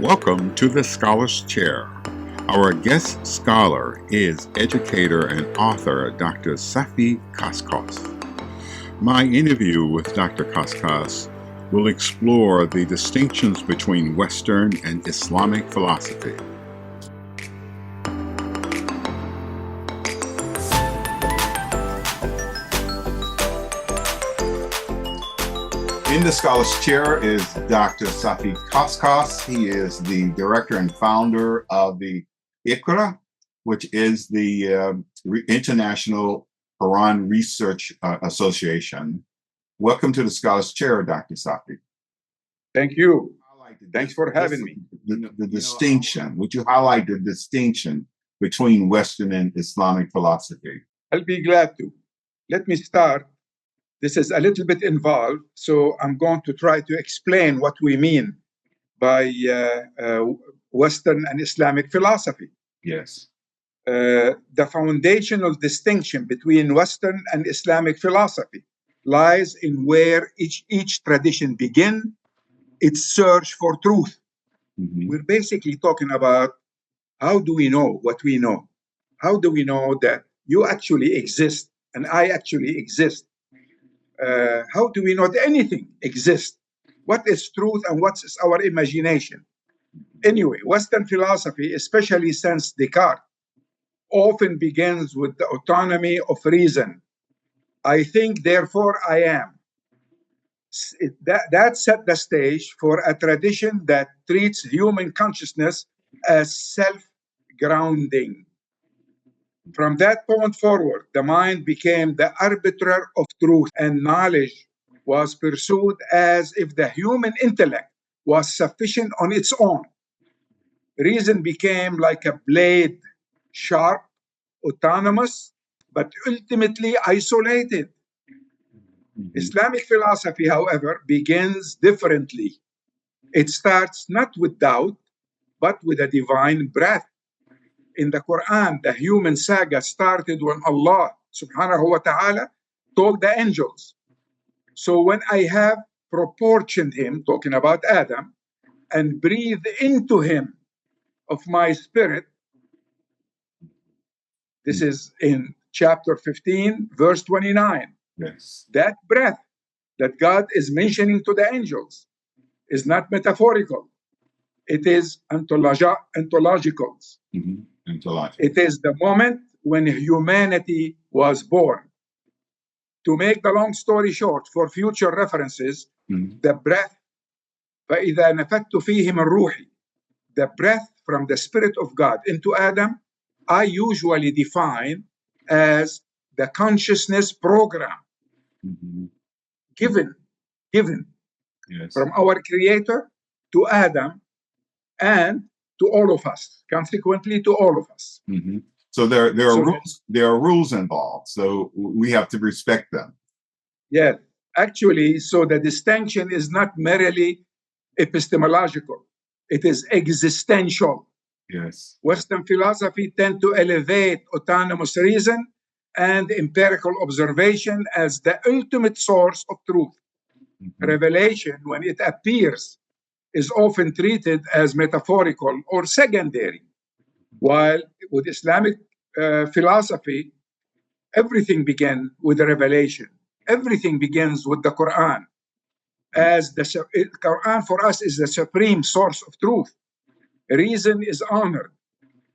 Welcome to the Scholar's Chair. Our guest scholar is educator and author Dr. Safi Kaskas. My interview with Dr. Kaskas will explore the distinctions between Western and Islamic philosophy. In the Scholar's Chair is Dr. Safi Kaskas. He is the director and founder of the ICRA, which is the International Quran Research Association. Welcome to the Scholar's Chair, Dr. Safi. Thank you. Thanks for having me. The distinction, would you highlight the distinction between Western and Islamic philosophy? I'll be glad to. Let me start. This is a little bit involved, so I'm going to try to explain what we mean by Western and Islamic philosophy. Yes. The foundational distinction between Western and Islamic philosophy lies in where each tradition begins its search for truth. Mm-hmm. We're basically talking about how do we know what we know? How do we know that you actually exist and I actually exist? How do we know that anything exists? What is truth and what is our imagination? Anyway, Western philosophy, especially since Descartes, often begins with the autonomy of reason. I think, therefore I am. That set the stage for a tradition that treats human consciousness as self-grounding. From that point forward, the mind became the arbiter of truth, and knowledge was pursued as if the human intellect was sufficient on its own. Reason became like a blade, sharp, autonomous, but ultimately isolated. Mm-hmm. Islamic philosophy, however, begins differently. It starts not with doubt, but with a divine breath. In the Quran, the human saga started when Allah subhanahu wa ta'ala told the angels. So when I have proportioned him, talking about Adam, and breathed into him of my spirit, this is in chapter 15, verse 29. Yes. That breath that God is mentioning to the angels is not metaphorical. It is ontological. Mm-hmm. It is the moment when humanity was born. To make the long story short, for future references, the breath, فَإِذَا نَفَثْتُ فِيهِ مِنْ رُوحِي, the breath from the Spirit of God into Adam, I usually define as the consciousness program given Yes. from our Creator to Adam and to all of us, consequently to all of us. Mm-hmm. So there are rules involved. So we have to respect them. Yeah, actually, so the distinction is not merely epistemological; it is existential. Yes. Western philosophy tend to elevate autonomous reason and empirical observation as the ultimate source of truth. Mm-hmm. Revelation, when it appears, is often treated as metaphorical or secondary, while with Islamic philosophy, everything began with the revelation. Everything begins with the Quran, as the Quran for us is the supreme source of truth. Reason is honored,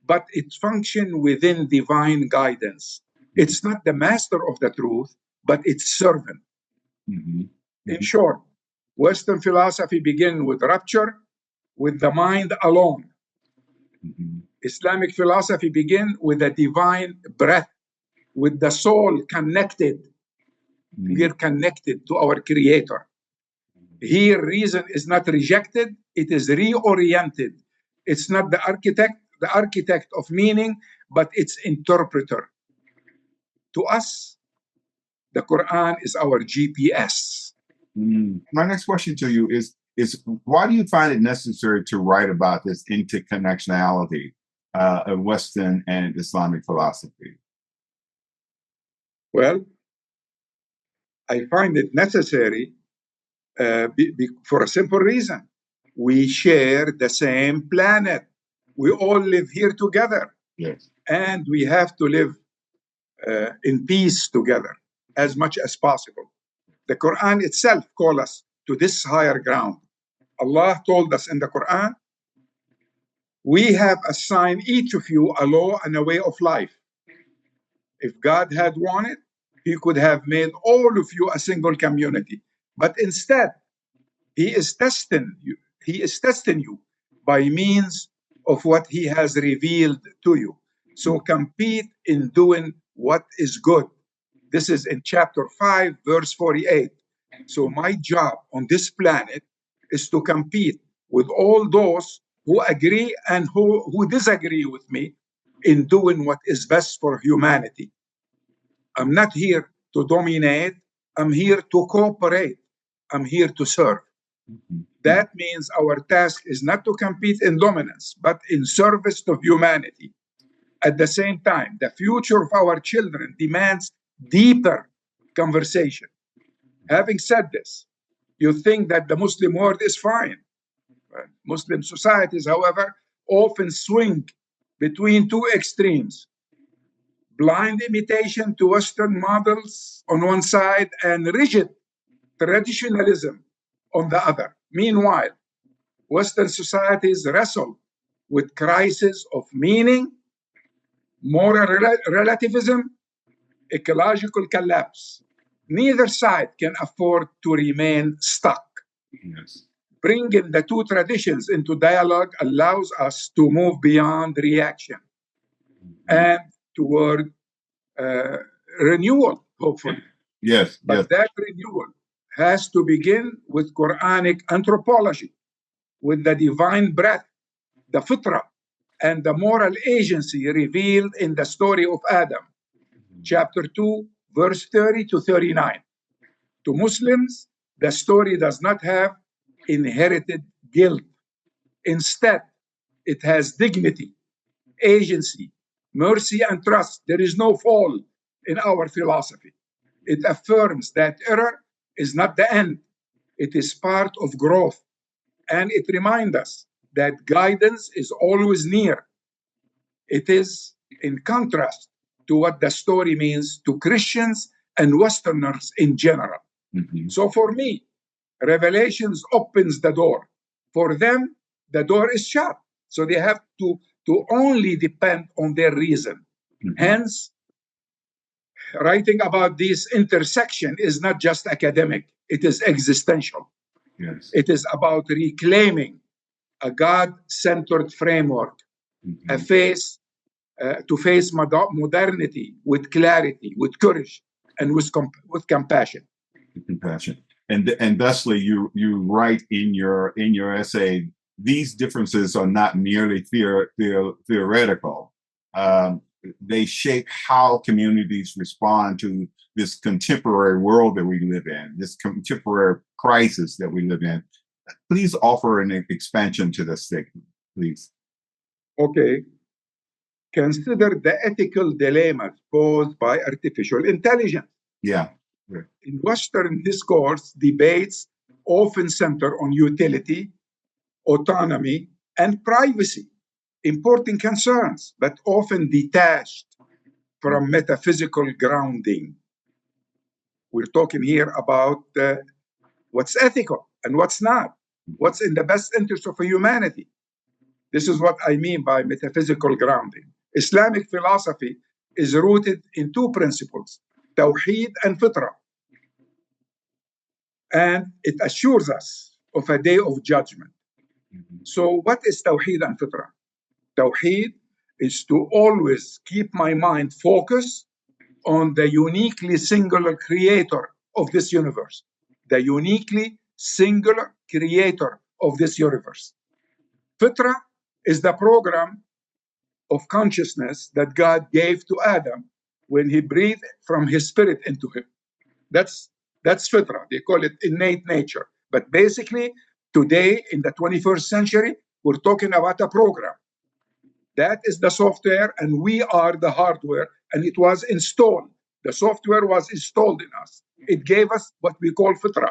but it functions within divine guidance. It's not the master of the truth, but its servant. Mm-hmm. Mm-hmm. In short, Western philosophy begins with rupture, with the mind alone. Mm-hmm. Islamic philosophy begins with a divine breath, with the soul connected. Mm-hmm. We are connected to our Creator. Here, reason is not rejected, it is reoriented. It's not the architect of meaning, but its interpreter. To us, the Quran is our GPS. My next question to you is why do you find it necessary to write about this interconnectionality of Western and Islamic philosophy? Well, I find it necessary for a simple reason. We share the same planet. We all live here together. Yes. And we have to live in peace together as much as possible. The Quran itself calls us to this higher ground. Allah told us in the Quran, we have assigned each of you a law and a way of life. If God had wanted, He could have made all of you a single community. But instead, He is testing you. He is testing you by means of what He has revealed to you. So compete in doing what is good. This is in chapter 5, verse 48. So my job on this planet is to compete with all those who agree and who disagree with me in doing what is best for humanity. I'm not here to dominate. I'm here to cooperate. I'm here to serve. That means our task is not to compete in dominance, but in service to humanity. At the same time, the future of our children demands deeper conversation. Having said this, you think that the Muslim world is fine. Muslim societies, however, often swing between two extremes: blind imitation to Western models on one side and rigid traditionalism on the other. Meanwhile, Western societies wrestle with crises of meaning, moral relativism, ecological collapse. Neither side can afford to remain stuck. Yes. Bringing the two traditions into dialogue allows us to move beyond reaction and toward renewal, hopefully. Yes. But Yes. that renewal has to begin with Quranic anthropology, with the divine breath, the fitrah, and the moral agency revealed in the story of Adam, chapter 2, verse 30 to 39. To Muslims, the story does not have inherited guilt. Instead, it has dignity, agency, mercy, and trust. There is no fall in our philosophy. It affirms that error is not the end, it is part of growth. And it reminds us that guidance is always near. It is in contrast to what the story means to Christians and Westerners in general. So for me, Revelations opens the door. For them, the door is shut. So they have to only depend on their reason. Hence, writing about this intersection is not just academic, it is existential. Yes. It is about reclaiming a God-centered framework, a face to face modernity with clarity, with courage, and with compassion. Compassion. And thusly, you write in your essay, these differences are not merely theoretical. They shape how communities respond to this contemporary world that we live in, this contemporary crisis that we live in. Please offer an expansion to this statement, please. Okay. Consider the ethical dilemmas posed by artificial intelligence. Yeah. In Western discourse, debates often center on utility, autonomy, and privacy, important concerns, but often detached from metaphysical grounding. We're talking here about what's ethical and what's not, what's in the best interest of humanity. This is what I mean by metaphysical grounding. Islamic philosophy is rooted in two principles, Tawheed and Fitrah. And it assures us of a day of judgment. So what is Tawheed and Fitrah? Tawheed is to always keep my mind focused on the uniquely singular creator of this universe, the uniquely singular creator of this universe. Fitrah is the program of consciousness that God gave to Adam when he breathed from his spirit into him. That's fitrah. They call it innate nature. But basically, today in the 21st century, we're talking about a program. That is the software, and we are the hardware, and it was installed. The software was installed in us. It gave us what we call fitrah.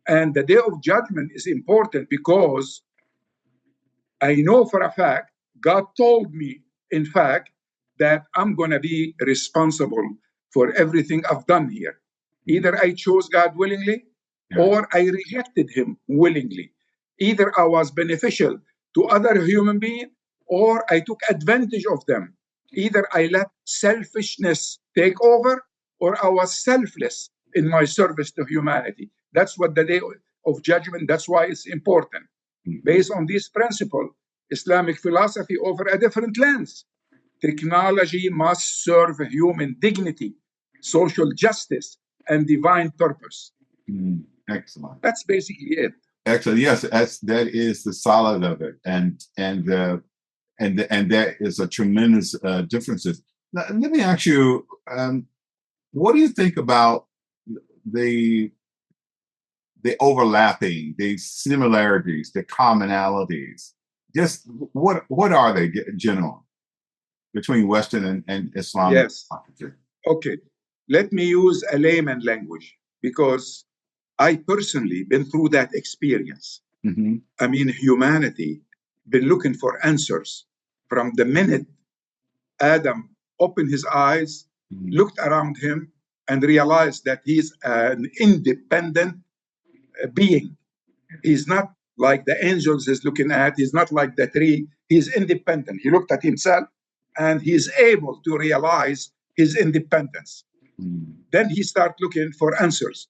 And the day of judgment is important because I know for a fact, God told me, in fact, that I'm going to be responsible for everything I've done here. Either I chose God willingly or I rejected him willingly. Either I was beneficial to other human beings or I took advantage of them. Either I let selfishness take over or I was selfless in my service to humanity. That's what the day of judgment, that's why it's important. Based on this principle, Islamic philosophy offers a different lens. Technology must serve human dignity, social justice, and divine purpose. Excellent. That's basically it. Excellent. Yes, that is the solid of it, and that is a tremendous differences. Now, let me ask you, what do you think about the overlapping, the similarities, the commonalities? Just what are they general between Western and Islam? Yes. Okay. Let me use a layman language because I personally been through that experience. I mean, humanity been looking for answers from the minute Adam opened his eyes, looked around him, and realized that he's an independent being. He's not like the angels he's looking at. He's not like the tree. He's independent. He looked at himself and he's able to realize his independence. Then he started looking for answers.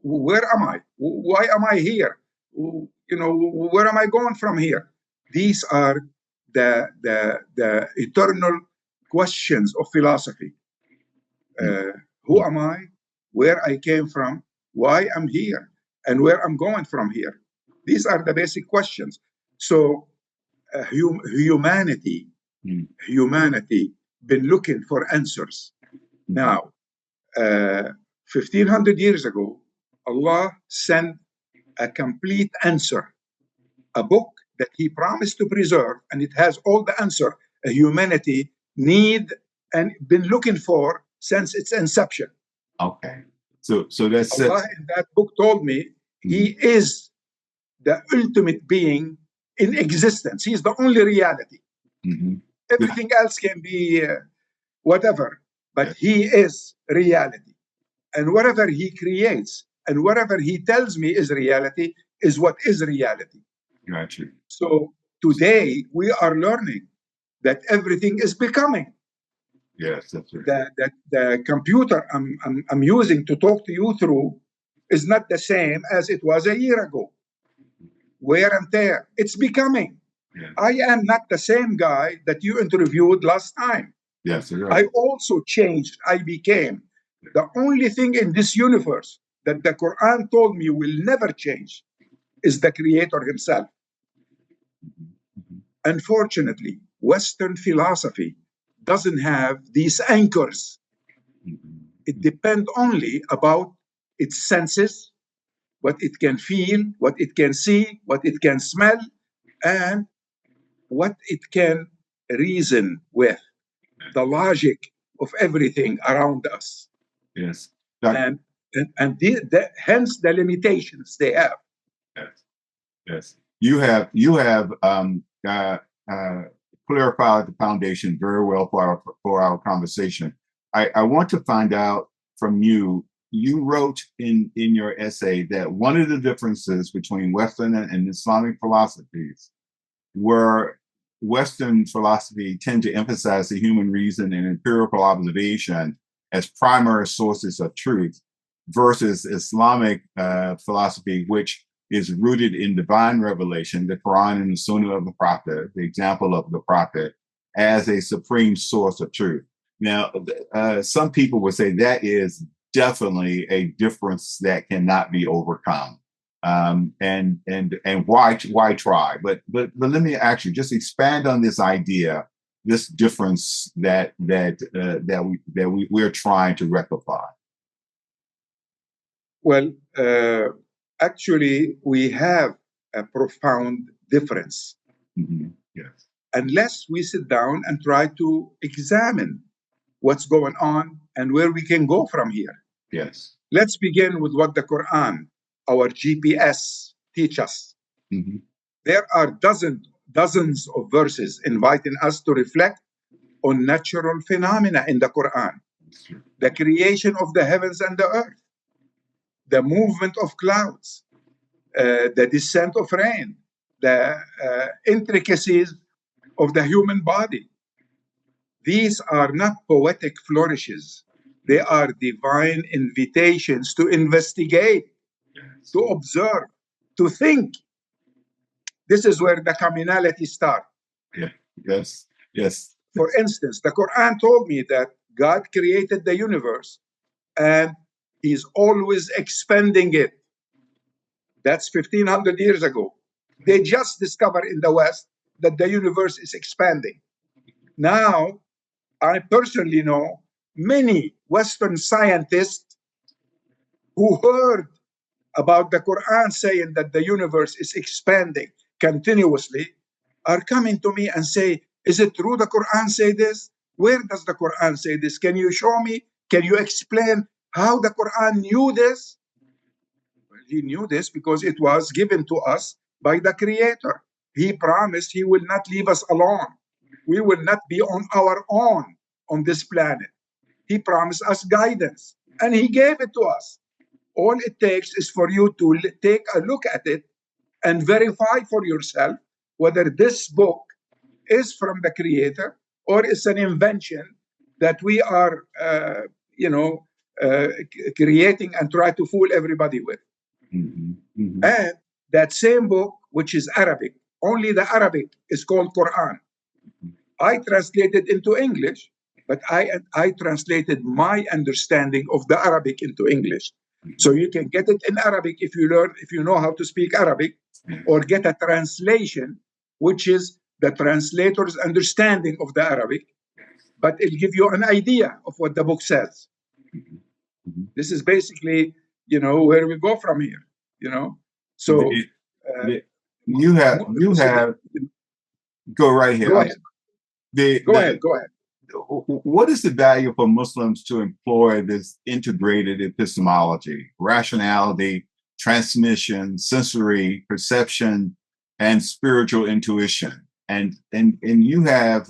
Where am I? Why am I here? Where am I going from here? These are the eternal questions of philosophy. Who am I? Where I came from? Why I'm here? And where I'm going from here? These are the basic questions. So humanity been looking for answers. Now, 1500 years ago, Allah sent a complete answer, a book that he promised to preserve, and it has all the answer humanity need and been looking for since its inception. Okay. So that's Allah in that book told me he is the ultimate being in existence. He's the only reality. Everything else can be whatever, but he is reality. And whatever he creates and whatever he tells me is reality is what is reality. Gotcha. So today we are learning that everything is becoming. Yes, that's right. The computer I'm using to talk to you through is not the same as it was a year ago. Wear and tear. It's becoming. Yeah. I am not the same guy that you interviewed last time. Yes, right. I also changed. I became. The only thing in this universe that the Quran told me will never change is the Creator himself. Unfortunately, Western philosophy doesn't have these anchors. It depends only about its senses, what it can feel, what it can see, what it can smell, and what it can reason with, the logic of everything around us. Yes. And hence the limitations they have. Yes. Yes. You have clarified the foundation very well for our conversation. I want to find out from you. You wrote in your essay that one of the differences between Western and Islamic philosophies were Western philosophy tend to emphasize the human reason and empirical observation as primary sources of truth, versus Islamic philosophy, which is rooted in divine revelation, the Quran and the Sunnah of the Prophet, the example of the Prophet, as a supreme source of truth. Now, some people would say that is definitely a difference that cannot be overcome. And why try? But let me actually just expand on this idea, this difference that we're trying to rectify. Well, actually, we have a profound difference. Yes. Unless we sit down and try to examine what's going on and where we can go from here. Yes. Let's begin with what the Quran our GPS teach us. Mhm. There are dozens of verses inviting us to reflect on natural phenomena in the Quran, the creation of the heavens and the earth, the movement of clouds, the descent of rain, the intricacies of the human body. These are not poetic flourishes. They are divine invitations to investigate, to observe, to think. This is where the communality starts. Yeah. Yes. Yes. For instance, the Quran told me that God created the universe and he's always expanding it. That's 1500 years ago. They just discovered in the West that the universe is expanding. Now, I personally know many Western scientists who heard about the Quran saying that the universe is expanding continuously are coming to me and say, is it true the Quran say this? Where does the Quran say this? Can you show me? Can you explain how the Quran knew this? Well, he knew this because it was given to us by the Creator. He promised he will not leave us alone. We will not be on our own on this planet. He promised us guidance and he gave it to us. All it takes is for you to take a look at it and verify for yourself whether this book is from the Creator or is an invention that we are, creating and try to fool everybody with. Mhm. Mhm. And that same book, which is Arabic, only the Arabic is called Quran. I translated into English, but I translated my understanding of the Arabic into English. So you can get it in Arabic if you know how to speak Arabic, or get a translation, which is the translator's understanding of the Arabic, but it'll give you an idea of what the book says. Mhm. This is basically, where we go from here, So The- uh, the- you have go right here. go ahead. The, Go the, ahead. Go ahead. what is the value for Muslims to employ this integrated epistemology, rationality, transmission, sensory, perception, and spiritual intuition? And you have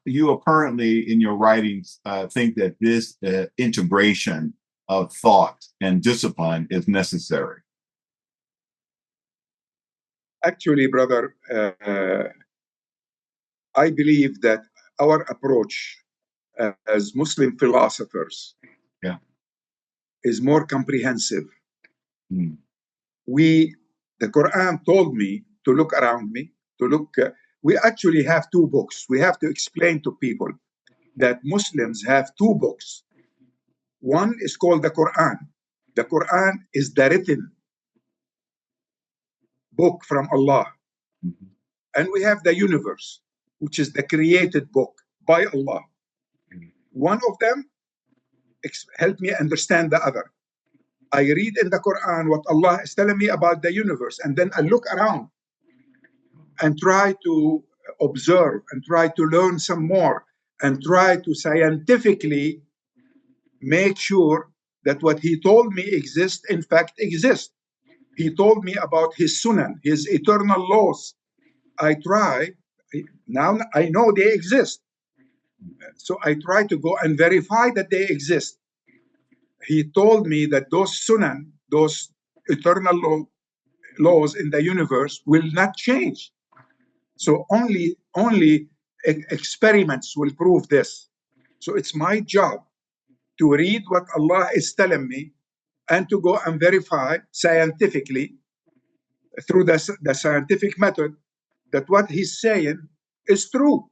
you apparently in your writings think that this integration of thought and discipline is necessary. Actually, brother, I believe that our approach as Muslim philosophers Yeah. is more comprehensive. Mm. The Quran told me to look around me, to look. We actually have two books. We have to explain to people that Muslims have two books. One is called the Quran. The Quran is the written book from Allah. Mhm. And we have the universe, which is the created book by Allah. One of them help me understand the other. I read in the Quran what Allah is telling me about the universe, and then I look around and try to observe and try to learn some more and try to scientifically make sure that what he told me exists, in fact, exists. He told me about his sunan, his eternal laws. Now I know they exist. So I try to go and verify that they exist. He told me that those sunan, those eternal laws in the universe will not change. So only experiments will prove this. So it's my job to read what Allah is telling me and to go and verify scientifically through the scientific method that what he's saying is true.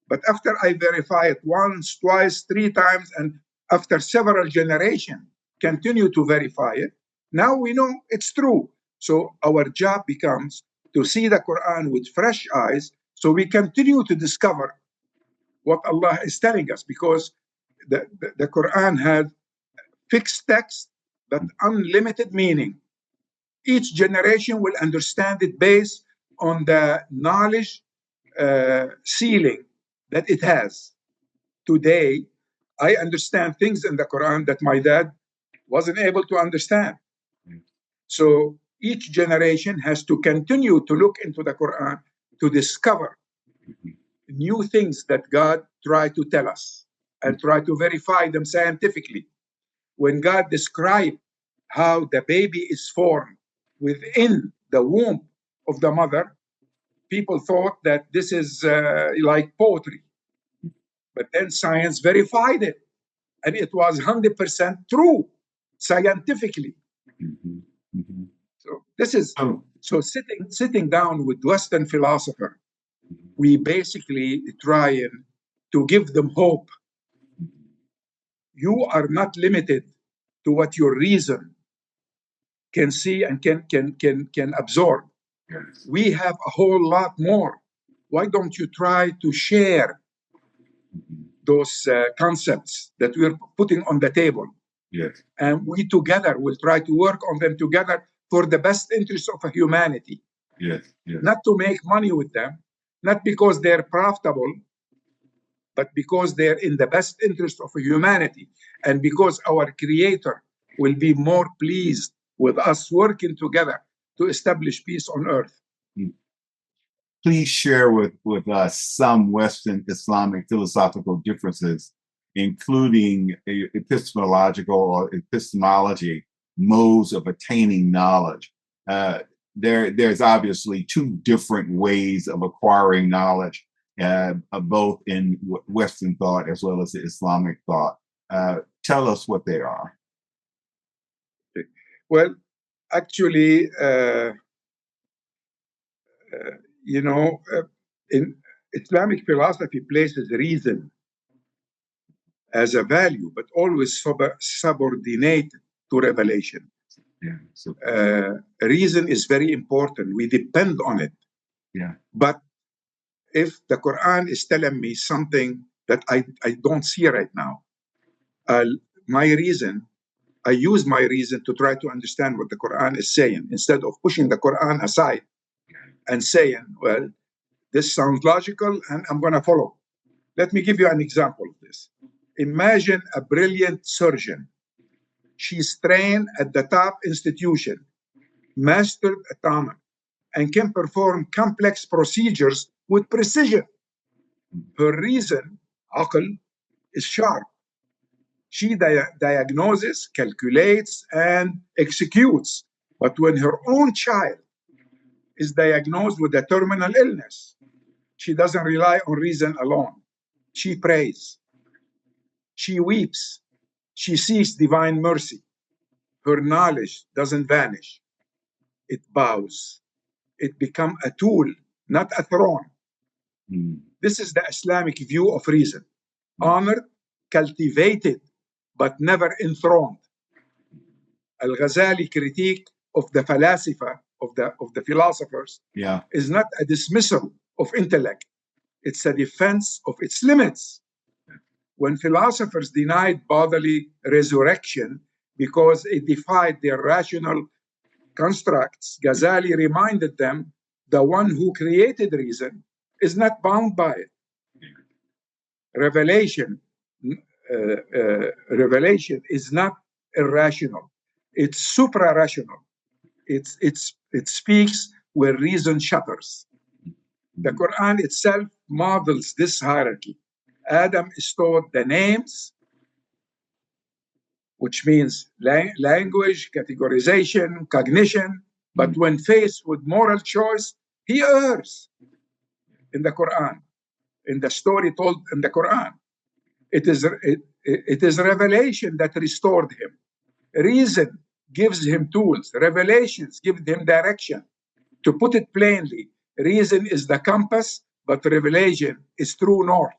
But after I verify it once, twice, three times, and after several generations continue to verify it, now we know it's true. So our job becomes to see the Quran with fresh eyes so we continue to discover what Allah is telling us, because the Quran has fixed text but unlimited meaning. Each generation will understand it based on the knowledge ceiling that it has. Today, I understand things in the Quran that my dad wasn't able to understand. So each generation has to continue to look into the Quran to discover new things that God tried to tell us and try to verify them scientifically. When God described how the baby is formed within the womb of the mother, people thought that this is like poetry. But then science verified it, and it was 100% true scientifically. So this is so sitting down with Western philosopher, we basically try to give them hope. You are not limited to what your reason can see and can absorb. Yes. We have a whole lot more. Why don't you try to share those concepts that we're putting on the table? Yes. And we together will try to work on them together for the best interest of humanity. Yes. Yes. Not to make money with them, not because they're profitable, but because they're in the best interest of humanity, and because our Creator will be more pleased with us working together to establish peace on earth. Please share with us some Western Islamic philosophical differences, including epistemological or epistemology modes of attaining knowledge. There's obviously two different ways of acquiring knowledge, both in Western thought as well as the Islamic thought. Tell us what they are. Well, actually, in Islamic philosophy places reason as a value, but always subordinate to revelation. Yeah. So, reason is very important. We depend on it. yeah. But if the Quran is telling me something that I don't see right now, my reason, I use my reason to try to understand what the Quran is saying instead of pushing the Quran aside and saying, well, this sounds logical and I'm going to follow. Let me give you an example of this. Imagine a brilliant surgeon. She's trained at the top institution, mastered atomic, and can perform complex procedures with precision. Her reason, aql, is sharp. She diagnoses, calculates, and executes. But when her own child is diagnosed with a terminal illness, she doesn't rely on reason alone. She prays. She weeps. She seeks divine mercy. Her knowledge doesn't vanish. It bows. It becomes a tool, not a throne. This is the Islamic view of reason. Honored, cultivated, but never enthroned. Al-Ghazali critique of the of the philosophers is not a dismissal of intellect. It's a defense of its limits. When philosophers denied bodily resurrection because it defied their rational constructs, Ghazali reminded them the one who created reason is not bound by it. Revelation is not irrational. It's supra-rational. It speaks where reason shutters. The Quran itself models this hierarchy. Adam is taught the names, which means language, categorization, cognition. But when faced with moral choice, he errs in the Quran, in the story told in the Quran. It is revelation that restored him. Reason gives him tools. Revelations give him direction. To put it plainly, reason is the compass, but revelation is true north.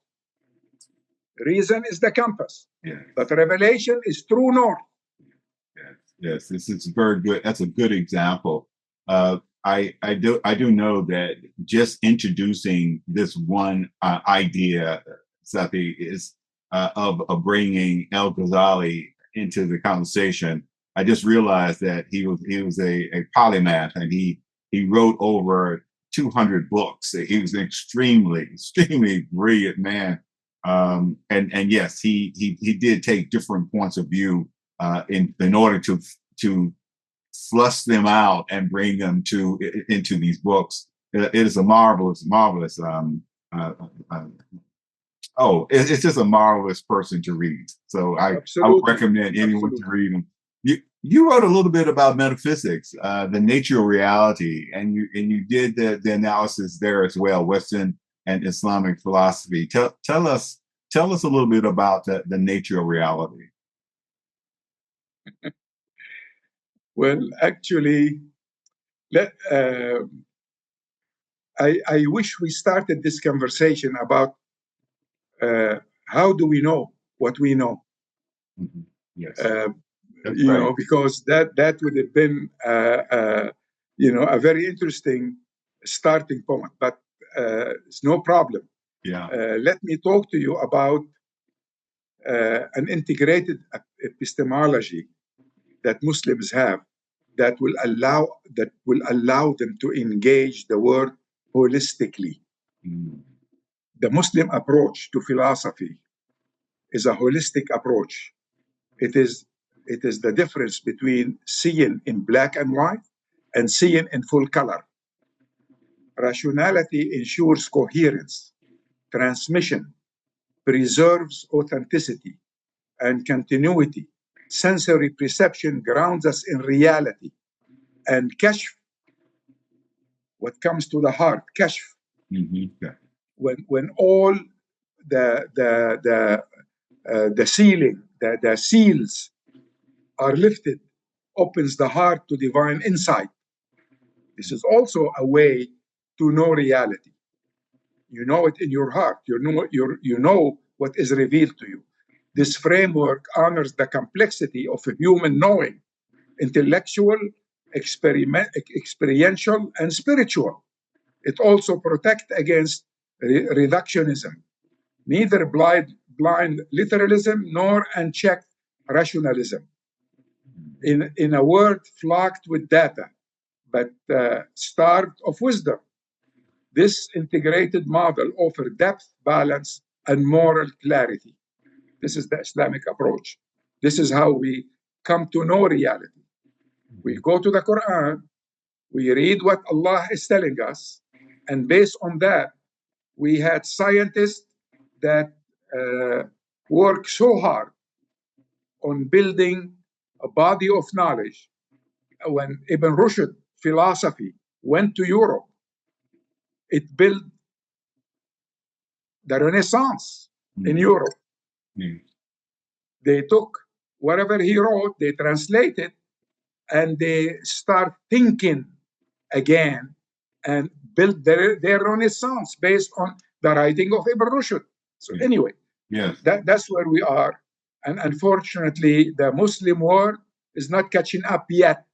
Reason is the compass, but revelation is true north. Yes, this is very good. That's a good example. I do know that just introducing this one idea, Safi, is of bringing El Ghazali into the conversation. I just realized that he was a polymath, and he wrote over 200 books. He was an extremely brilliant man. And yes, he did take different points of view in order to flush them out and bring them into these books. It is a marvelous. It's just a marvelous person to read. So I would recommend anyone to read him. You wrote a little bit about metaphysics, the nature of reality, and you did the analysis there as well, Western and Islamic philosophy. Tell us a little bit about the nature of reality. Well, actually, I wish we started this conversation about how do we know what we know. Mm-hmm. Yes. Because that would have been a very interesting starting point. But it's no problem. Yeah. Let me talk to you about an integrated epistemology that Muslims have that will allow them to engage the world holistically. Mm. The Muslim approach to philosophy is a holistic approach. It is the difference between seeing in black and white and seeing in full color. Rationality ensures coherence, transmission, preserves authenticity and continuity. Sensory perception grounds us in reality. And kashf, what comes to the heart, kashf, mm-hmm. when all the ceiling, the seals are lifted, opens the heart to divine insight. This is also a way to know reality. You know it in your heart. You know what is revealed to you. This framework honors the complexity of human knowing, intellectual, experiential, and spiritual. It also protects against reductionism, neither blind literalism nor unchecked rationalism. In a world flocked with data, but starved of wisdom, this integrated model offers depth, balance, and moral clarity. This is the Islamic approach. This is how we come to know reality. We go to the Quran, we read what Allah is telling us, and based on that, we had scientists that work so hard on building a body of knowledge. When Ibn Rushd philosophy went to Europe, it built the Renaissance in Europe. They took whatever he wrote, they translated, and they start thinking again and build their Renaissance based on the writing of Ibn Rushd. So anyway, that's where we are. And unfortunately, the Muslim world is not catching up yet.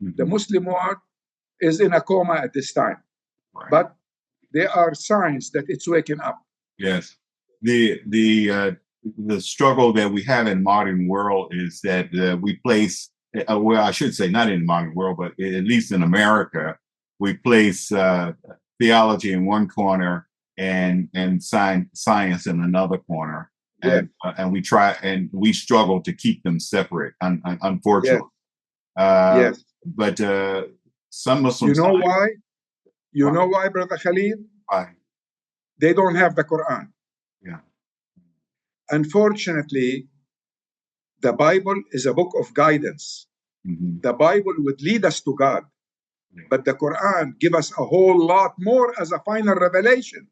The Muslim world is in a coma at this time. Right. But there are signs that it's waking up. Yes. The struggle that we have in modern world is that we place, well, I should say not in modern world, but at least in America, we place theology in one corner and science in another corner. Yeah. And we struggle to keep them separate, unfortunately. Yes. But some Muslims. You know why? You know why, Brother Khalil? Why? They don't have the Quran. Yeah. Unfortunately, the Bible is a book of guidance. Mm-hmm. The Bible would lead us to God. Yeah. But the Quran gives us a whole lot more as a final revelation.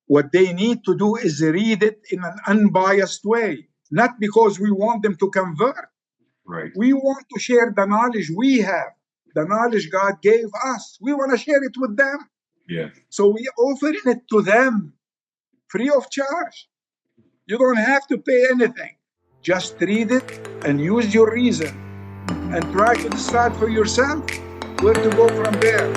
What they need to do is read it in an unbiased way, not because we want them to convert. Right. We want to share the knowledge we have, the knowledge God gave us. We want to share it with them. Yes. So we offer it to them free of charge. You don't have to pay anything. Just read it and use your reason and try to decide for yourself where to go from there.